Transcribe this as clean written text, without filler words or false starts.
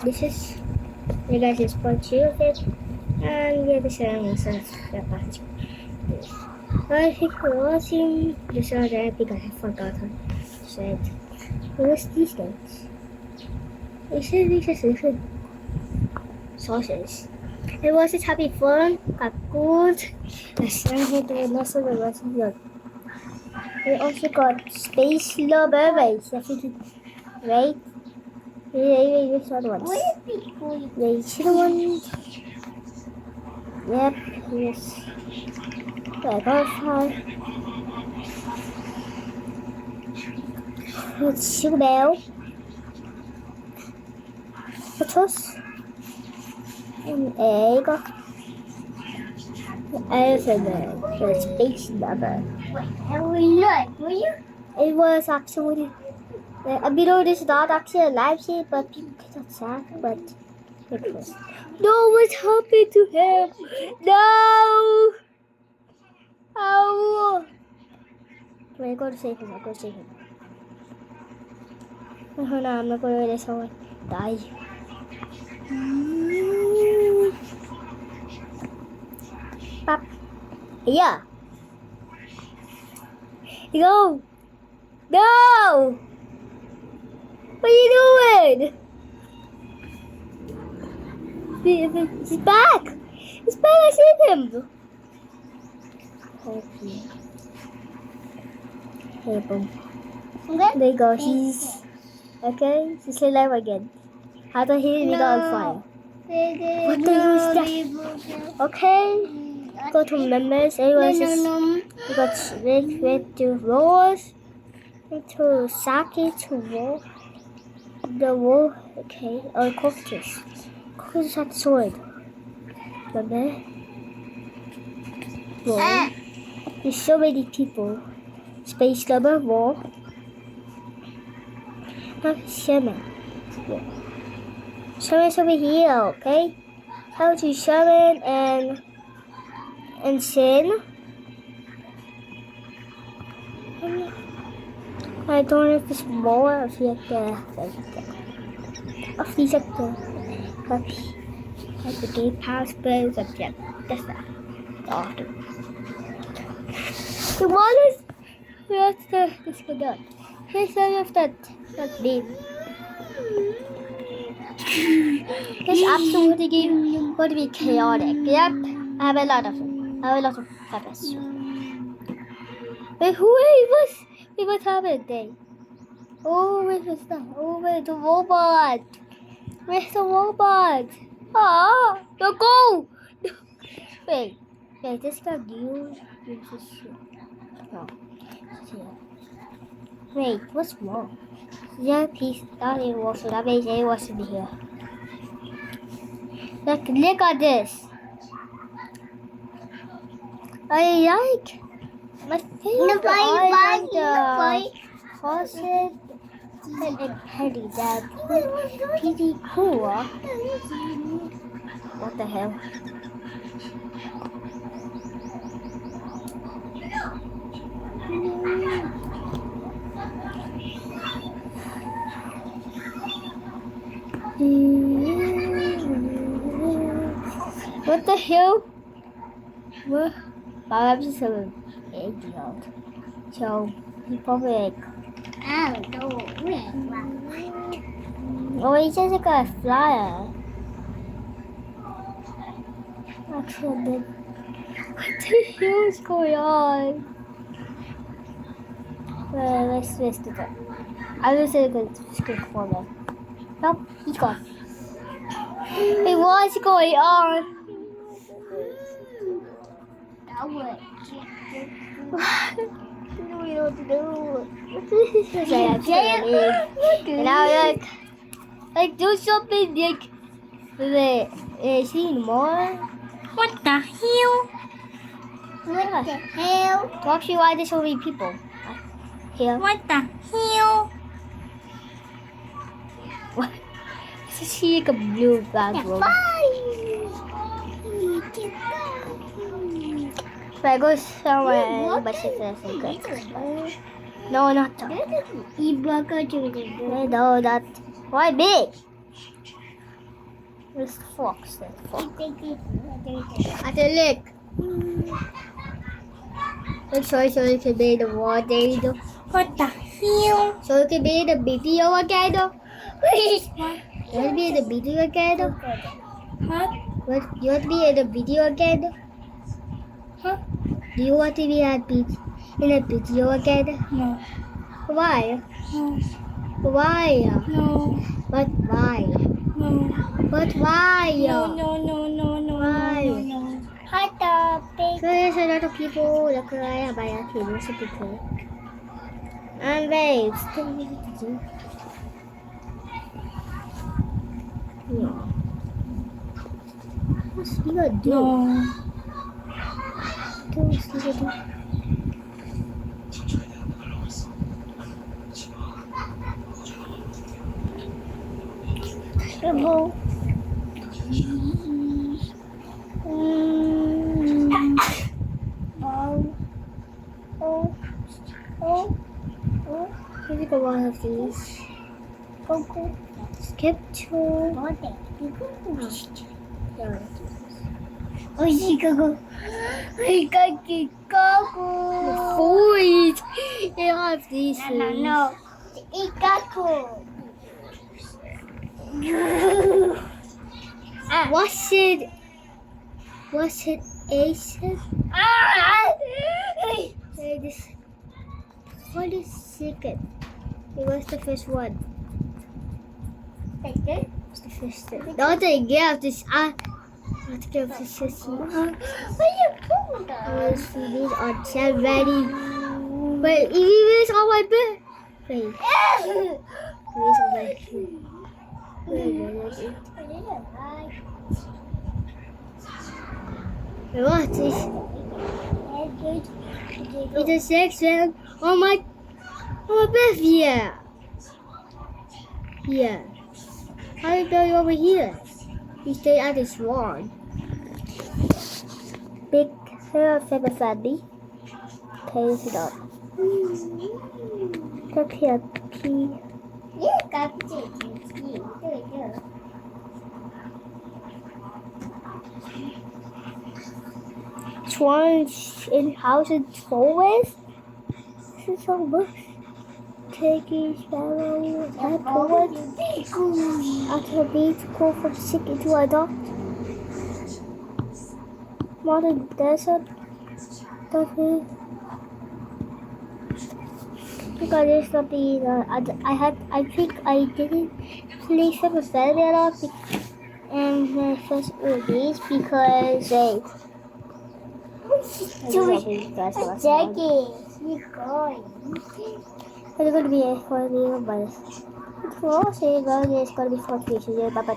this is you guys is part 2 of it. And yeah, this is part 2. Thank you for watching. Just so that because I forgot how to say it. What was these things? These are sauces. It was a happy fun, got good. We also got Space Lover. Wait. These are the ones. These are the ones. Yep, yes. There goes her. It's Sugar Bell. Potatoes. An egg. The Space Lover. It was actually below this not actually a live ship, but people cannot sad, but it was. No, what happened to him? No! Oh! Wait, go to save him. I'll go save him. Oh no, I'm not going to let someone die. Pop. Yeah. Go. No! What are you doing? He's back! He's back! I saved him! Okay. Hey, boom. There you go. He's... Okay, he's alive again. After he got on fire. What the hell is that? Okay. Go to members. Everyone just... We got went to Rose. To Saki to Wolf. The wolf, okay, or cocktails. Cocktails had sword. Remember? Wolf. There's so many people. Space Lover, Wolf. Shaman. Yeah. Shaman's over here, okay? How to Shaman and Sin. I don't know if it's more of these like the game pass bills of that's that. Awesome. The one is where's this go done? Here's some of that name. This absolutely game going to be chaotic. Yep. I have a lot of them. I have a lot of feathers. Wait, who was? What happened there? Oh, where's that? Oh, wait, the robot. Where's the robot? Ah, no, go! Wait, this got used. No. Wait, what's wrong? Yeah, piece that it was, so that means it wasn't here. Look at this. I like. My favorite I like the faucet and petty. That pretty cool. What the hell? What the hell? What? I'm just a idiot. So he probably like, oh, he's just like a flyer. Actually, what the hell is going on? Well, let's twist it up. I was going to skip for them. Nope, he's gone. Hey, what's going on? What do we know what to do? Now, like, do something, like, see more? What the hell? What the hell? Actually, why there's so many people? Here. What the hell? What? Is she like a blue bag robe? If I go somewhere, but she says good. No, not that. No, that. Why big? Where's the fox? There's the fox. At the lake. Let's show you can be the water. What the hell? So you can be the video again. You want to be in the video again? What? What? You want to be in the video again? Huh? Do you want to be in a video again? No. Why? No. Why? No. But why? No. But why? No. No. No. No. No. Why? No. No. Hot topic. There's a lot of people that cry about that table, so people. And babes. Yeah. What's you gonna do? No. What's you gonna do? Trouble. Maybe the one of these. Skip to. Food. They have these things. No. Ikaku. What's it? What's it? Asian? This. What is second? It was the first one. What's the first thing? Don't they give this? I have to give this system. These are 10 ready. Wait, these are my bed. Wait. These are my bed. Wait, what's this? It's a section on my bed here. Here. How do you go over here? You stay at this one. Big hair of a family. Pays it up. Look here, key. One's in house and always. This is so much. Taking sparrow, apple, after a beach, go from sick into a dog. Modern desert. Okay. Because there's something I think I didn't play Super Family a lot in the first release because Jackie, you're going. it's going to be for the but it's going to be for the future. Bye bye.